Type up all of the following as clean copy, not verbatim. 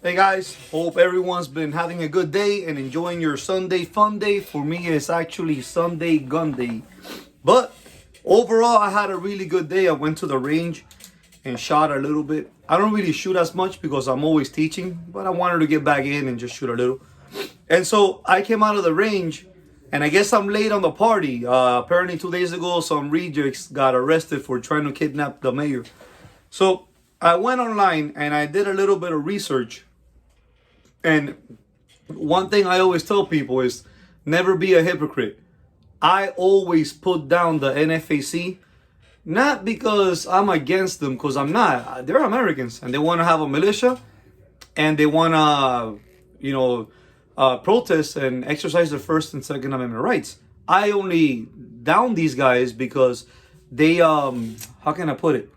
Hey guys, hope everyone's been having a good day and enjoying your Sunday fun day. For me, it's actually Sunday gun day. But overall, I had a really good day. I went to the range and shot a little bit. I don't really shoot as much because I'm always teaching, but I wanted to get back in and just shoot a little. And so I came out of the range, and I guess I'm late on the party. Apparently 2 days ago, some rejects got arrested for trying to kidnap the mayor. So I went online and I did a little bit of research. And one thing I always tell people is never be a hypocrite. I always put down the NFAC, not because I'm against them, because I'm not. They're Americans and they want to have a militia and they want to, protest and exercise their First and Second Amendment rights. I only down these guys because they, how can I put it?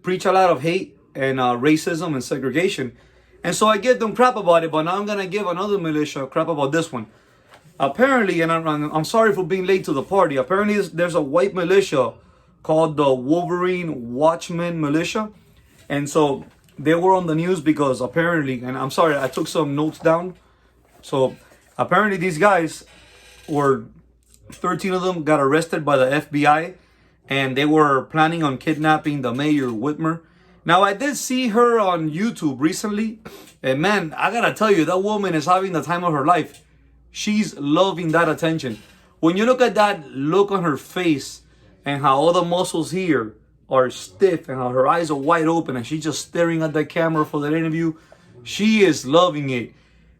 Preach a lot of hate and racism and segregation. And so I give them crap about it, but now I'm going to give another militia crap about this one. Apparently, and I'm sorry for being late to the party, apparently there's a white militia called the Wolverine Watchman Militia. And so they were on the news because apparently, and I'm sorry, I took some notes down. So apparently these guys were, 13 of them got arrested by the FBI, and they were planning on kidnapping the mayor, Whitmer. Now, I did see her on YouTube recently, and man, I gotta tell you, that woman is having the time of her life. She's loving that attention. When you look at that look on her face and how all the muscles here are stiff and how her eyes are wide open and she's just staring at the camera for that interview, she is loving it.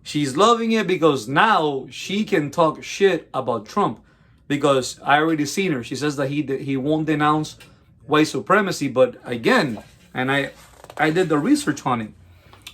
She's loving it because now she can talk shit about Trump, because I already seen her. She says that he won't denounce white supremacy, but again, and I did the research on it.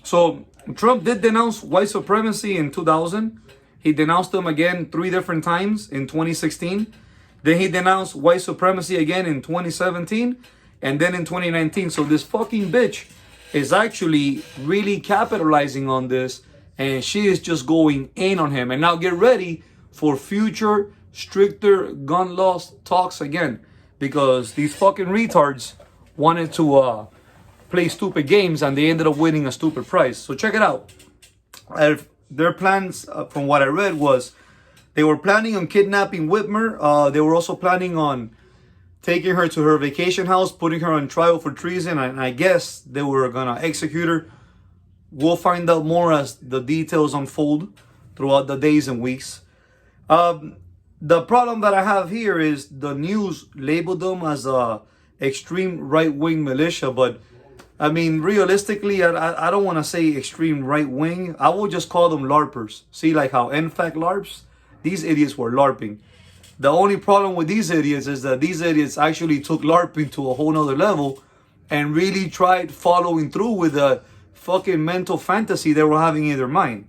So Trump did denounce white supremacy in 2000. He denounced them again 3 different times in 2016. Then he denounced white supremacy again in 2017. And then in 2019. So this fucking bitch is actually really capitalizing on this. And she is just going in on him. And now get ready for future stricter gun laws talks again. Because these fucking retards wanted to play stupid games and they ended up winning a stupid prize. So check it out. Their plans, from what I read, was they were planning on kidnapping Whitmer. They were also planning on taking her to her vacation house, putting her on trial for treason, and I guess they were gonna execute her. We'll find out more as the details unfold throughout the days and weeks. The problem that I have here is the news labeled them as a extreme right-wing militia, but I mean, realistically, I don't want to say extreme right-wing. I will just call them LARPers. See, like how NFAC LARPs? These idiots were LARPing. The only problem with these idiots is that these idiots actually took LARPing to a whole nother level and really tried following through with the fucking mental fantasy they were having in their mind.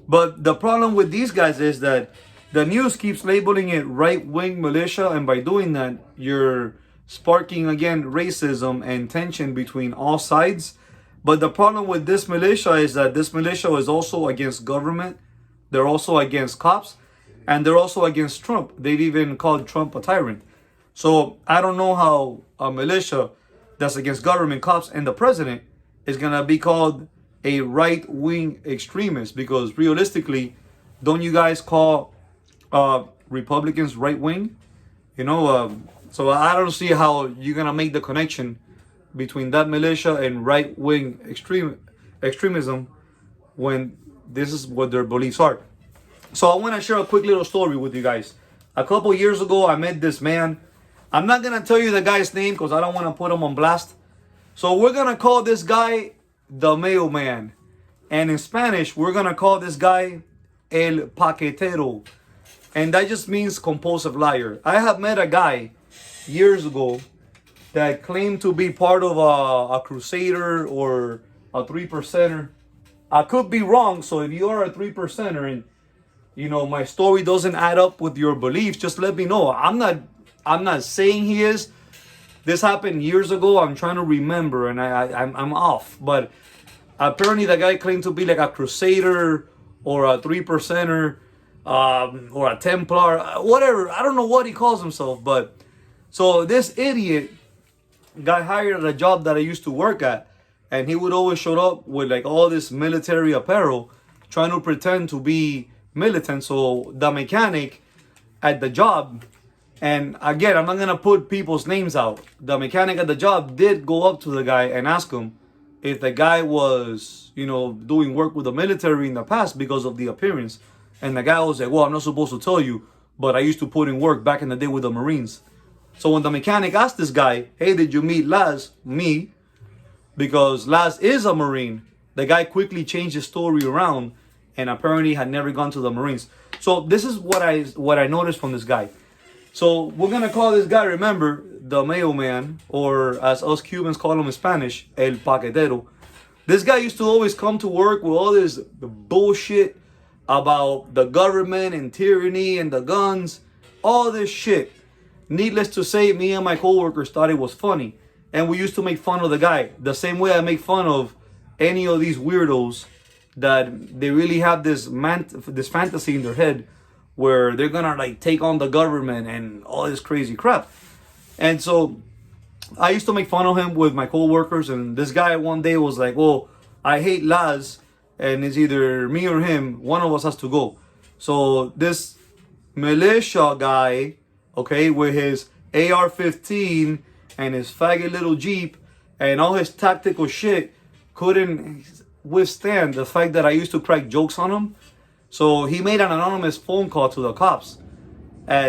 But the problem with these guys is that the news keeps labeling it right-wing militia, and by doing that, you're sparking again racism and tension between all sides. But the problem with this militia is that this militia is also against government. They're also against cops, and they're also against Trump. They've even called Trump a tyrant. So I don't know how a militia that's against government, cops, and the president is gonna be called a right-wing extremist, because realistically, don't you guys call Republicans right-wing? So I don't see how you're going to make the connection between that militia and right-wing extremism when this is what their beliefs are. So I want to share a quick little story with you guys. A couple years ago, I met this man. I'm not going to tell you the guy's name because I don't want to put him on blast. So we're going to call this guy the mailman. And in Spanish, we're going to call this guy el paquetero. And that just means compulsive liar. I have met a guy years ago that claimed to be part of a crusader or a 3%er. I could be wrong, so if you are a 3%er and my story doesn't add up with your beliefs, just let me know. I'm not saying he is. This happened years ago. I'm trying to remember, and I'm off. But apparently the guy claimed to be like a crusader or a 3%er. Or a Templar, whatever. I don't know what he calls himself, but so this idiot got hired at a job that I used to work at, and he would always show up with like all this military apparel, trying to pretend to be militant. So the mechanic at the job, and again, I'm not gonna put people's names out. The mechanic at the job did go up to the guy and ask him if the guy was, doing work with the military in the past because of the appearance. And the guy was like, well, I'm not supposed to tell you, but I used to put in work back in the day with the Marines. So when the mechanic asked this guy, hey, did you meet Laz? Me, because Laz is a Marine, the guy quickly changed his story around and apparently had never gone to the Marines. So this is what I noticed from this guy. So we're going to call this guy, remember, the mailman, or as us Cubans call him in Spanish, el paquetero. This guy used to always come to work with all this bullshit about the government and tyranny and the guns, all this shit. Needless to say, me and my coworkers thought it was funny. And we used to make fun of the guy. The same way I make fun of any of these weirdos that they really have this fantasy in their head where they're gonna like take on the government and all this crazy crap. And so I used to make fun of him with my coworkers, and this guy one day was like, well, I hate Laz, and it's either me or him, one of us has to go. So this militia guy, okay, with his AR-15 and his faggot little Jeep and all his tactical shit, couldn't withstand the fact that I used to crack jokes on him. So he made an anonymous phone call to the cops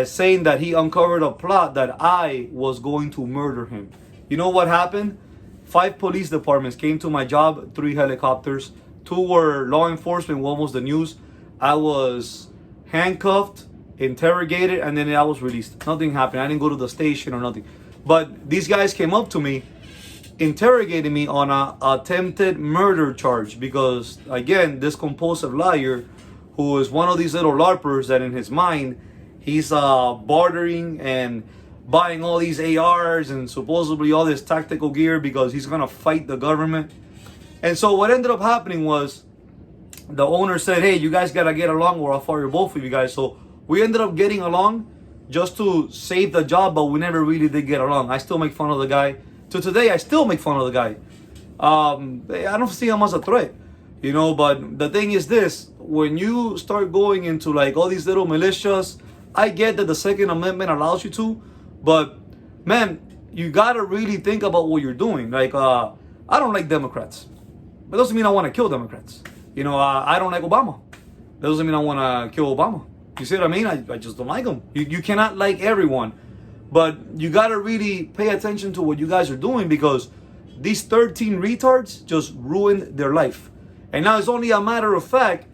saying that he uncovered a plot that I was going to murder him. You know what happened? 5 police departments came to my job, 3 helicopters, 2 were law enforcement, 1 was the news. I was handcuffed, interrogated, and then I was released. Nothing happened. I didn't go to the station or nothing. But these guys came up to me, interrogated me on a attempted murder charge because, again, this compulsive liar who is one of these little LARPers that in his mind, he's bartering and buying all these ARs and supposedly all this tactical gear because he's going to fight the government. And so what ended up happening was the owner said, hey, you guys got to get along or I'll fire both of you guys. So we ended up getting along just to save the job, but we never really did get along. I still make fun of the guy. To today, I still make fun of the guy. I don't see him as a threat, but the thing is this, when you start going into like all these little militias, I get that the Second Amendment allows you to, but man, you gotta really think about what you're doing. Like, I don't like Democrats. That doesn't mean I want to kill Democrats. I don't like Obama. That doesn't mean I want to kill Obama. You see what I mean? I just don't like him. You cannot like everyone. But you got to really pay attention to what you guys are doing because these 13 retards just ruined their life. And now it's only a matter of fact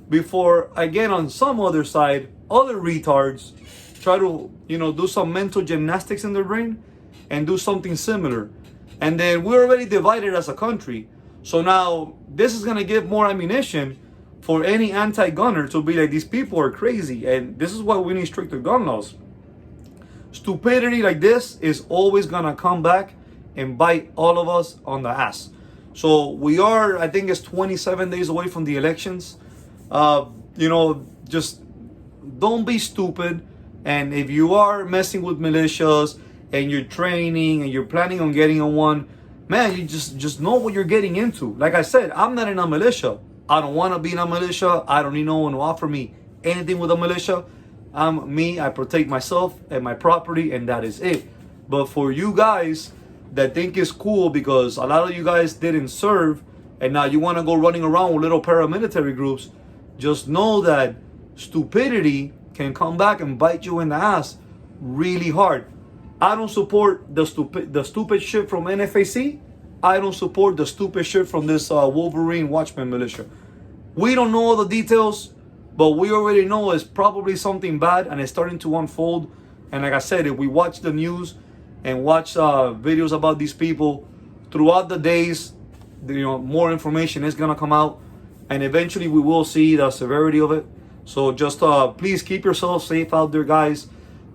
before, again, on some other side, other retards try to, do some mental gymnastics in their brain and do something similar. And then we're already divided as a country. So now this is going to give more ammunition for any anti-gunner to be like, these people are crazy. And this is why we need stricter gun laws. Stupidity like this is always going to come back and bite all of us on the ass. So we are, I think it's 27 days away from the elections. Just don't be stupid. And if you are messing with militias and you're training and you're planning on getting on one, man, you just know what you're getting into. Like I said, I'm not in a militia. I don't want to be in a militia. I don't need no one to offer me anything with a militia. I'm me. I protect myself and my property, and that is it. But for you guys that think it's cool because a lot of you guys didn't serve and now you want to go running around with little paramilitary groups, just know that stupidity can come back and bite you in the ass really hard. I don't support the stupid shit from NFAC. I don't support the stupid shit from this Wolverine Watchman militia. We don't know all the details, but we already know it's probably something bad and it's starting to unfold. And like I said, if we watch the news and watch videos about these people throughout the days, more information is gonna come out, and eventually we will see the severity of it. So just please keep yourself safe out there, guys.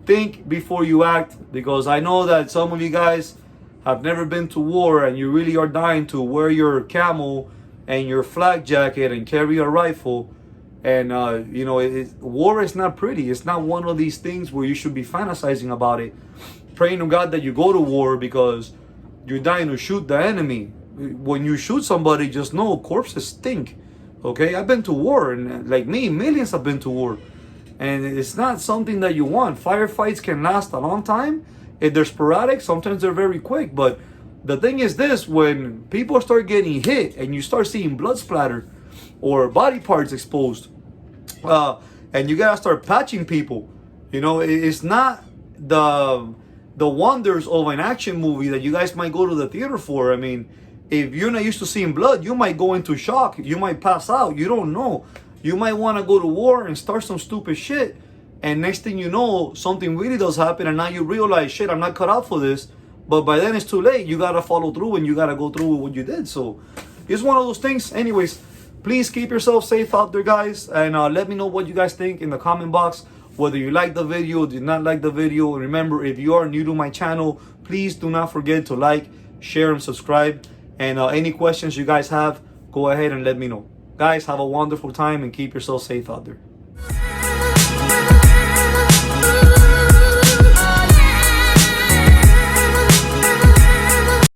Think before you act, because I know that some of you guys have never been to war and you really are dying to wear your camo and your flak jacket and carry a rifle. And war is not pretty. It's not one of these things where you should be fantasizing about it, praying to God that you go to war because you're dying to shoot the enemy. when you shoot somebody, just know corpses stink. Okay, I've been to war, and like me, millions have been to war, and it's not something that you want. Firefights can last a long time. If they're sporadic, sometimes they're very quick. But the thing is this: when people start getting hit and you start seeing blood splatter or body parts exposed, and you gotta start patching people, you know, it's not the wonders of an action movie that you guys might go to the theater for. I mean, if you're not used to seeing blood, you might go into shock. You might pass out. You don't know. You might want to go to war and start some stupid shit. And next thing you know, something really does happen. And now you realize, shit, I'm not cut out for this. But by then it's too late. You got to follow through and you got to go through with what you did. So it's one of those things. Anyways, please keep yourself safe out there, guys. And let me know what you guys think in the comment box. Whether you like the video, did not like the video. And remember, if you are new to my channel, please do not forget to like, share, and subscribe. And any questions you guys have, go ahead and let me know. Guys, have a wonderful time and keep yourself safe out there.